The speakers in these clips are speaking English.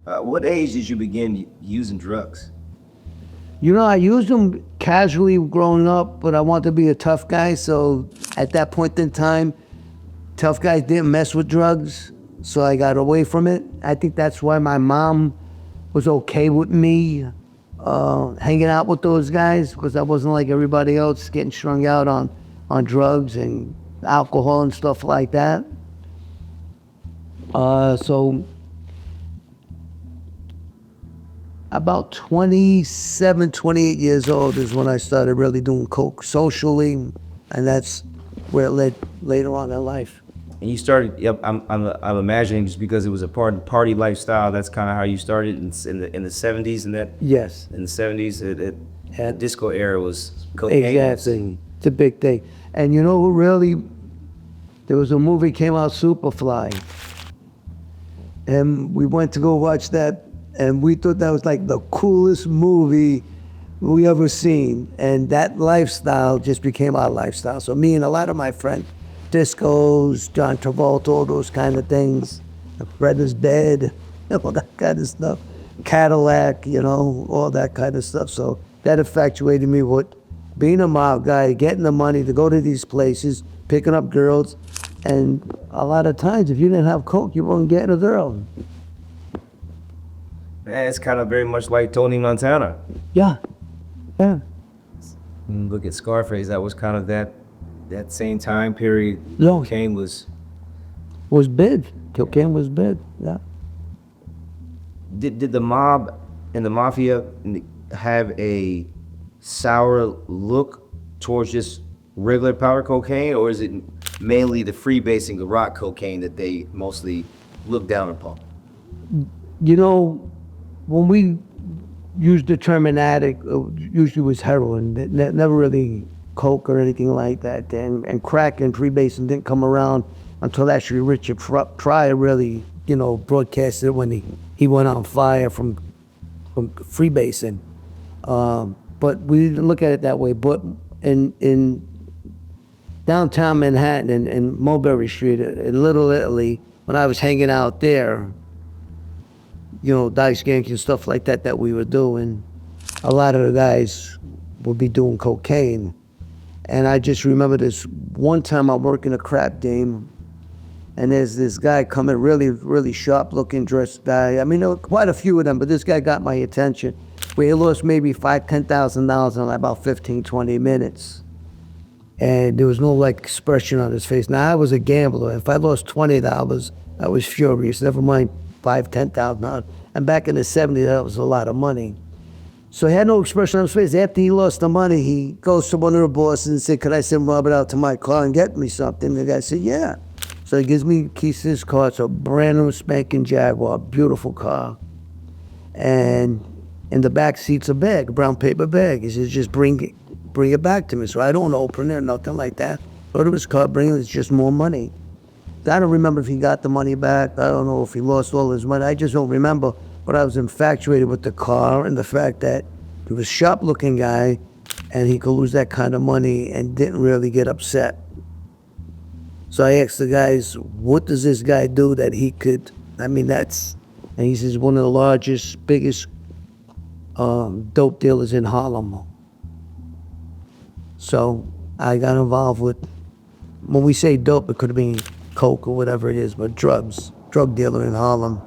What age did you begin using drugs? You know, I used them casually growing up, but I wanted to be a tough guy. So at that point in time, tough guys didn't mess with drugs. So I got away from it. I think that's why my mom was okay with me hanging out with those guys, because I wasn't like everybody else getting strung out on drugs and alcohol and stuff like that. So about 27, 28 years old is when I started really doing coke socially, and that's where it led later on in life. And you started. Yep, I'm imagining just because it was a party lifestyle. That's kind of how you started in the '70s and that. Yes. In the '70s, the And disco era was cocaine. exactly. It's a big thing. And you know who really, there was a movie came out, Superfly. And we went to go watch that, and we thought that was like the coolest movie we ever seen. And that lifestyle just became our lifestyle. So me and a lot of my friends, discos, John Travolta, all those kind of things, Fred is Dead, all that kind of stuff, Cadillac, all that kind of stuff. So that infatuated me with being a mob guy, getting the money to go to these places, picking up girls. And a lot of times, if you didn't have coke, you weren't getting a girl. Man, it's kind of very much like Tony Montana. Yeah, yeah. Look at Scarface. That was kind of that same time period. No. Cocaine was. Was big. Cocaine was big, yeah. Did the mob and the mafia have a sour look towards just regular powder cocaine, or is it mainly the freebasing, the rock cocaine that they mostly look down upon? When we used the term an addict, usually was heroin, never really coke or anything like that. And crack and freebasing didn't come around until actually Richard Pryor really, broadcasted it when he went on fire from freebasing. But we didn't look at it that way. But in downtown Manhattan and Mulberry Street in Little Italy, when I was hanging out there, dice games and stuff like that we were doing, a lot of the guys would be doing cocaine. And I just remember this one time I'm working a crap game, and there's this guy coming, really, really sharp-looking dressed guy. I mean, there were quite a few of them, but this guy got my attention. We lost maybe $10,000 in about 15, 20 minutes. And there was no expression on his face. Now I was a gambler. If I lost $20, I was furious. Never mind $10,000. And back in the '70s, that was a lot of money. So he had no expression on his face. After he lost the money, he goes to one of the bosses and said, "Could I send Robert out to my car and get me something?" The guy said, "Yeah." So he gives me keys to his car. It's a brand new spanking Jaguar, beautiful car. And in the back seat's a bag, a brown paper bag. He says, "Just bring it back to me." So I don't open it, nothing like that. Go to his car, bring it, it's just more money. I don't remember if he got the money back. I don't know if he lost all his money. I just don't remember. But I was infatuated with the car and the fact that he was a sharp-looking guy and he could lose that kind of money and didn't really get upset. So I asked the guys, what does this guy do that he could, and he says, one of the largest, biggest dope dealers in Harlem. So I got involved with, when we say dope, it could have been coke or whatever it is, but drug dealer in Harlem.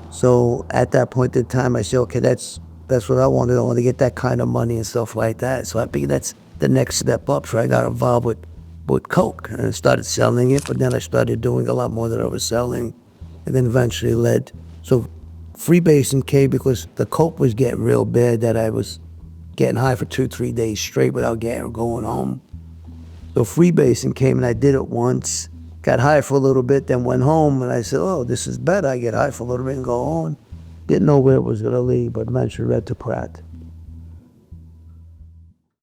So at that point in time, I said, okay, that's what I wanted. I want to get that kind of money and stuff like that. So I figured that's the next step up. So I got involved with coke and I started selling it, but then I started doing a lot more than I was selling, and then eventually so freebasing came because the coke was getting real bad, that I was getting high for 2-3 days straight without going home. So freebasing came and I did it once, got high for a little bit, then went home and I said, oh, this is better. I get high for a little bit and go on. Didn't know where it was going to lead, but eventually led to Pratt.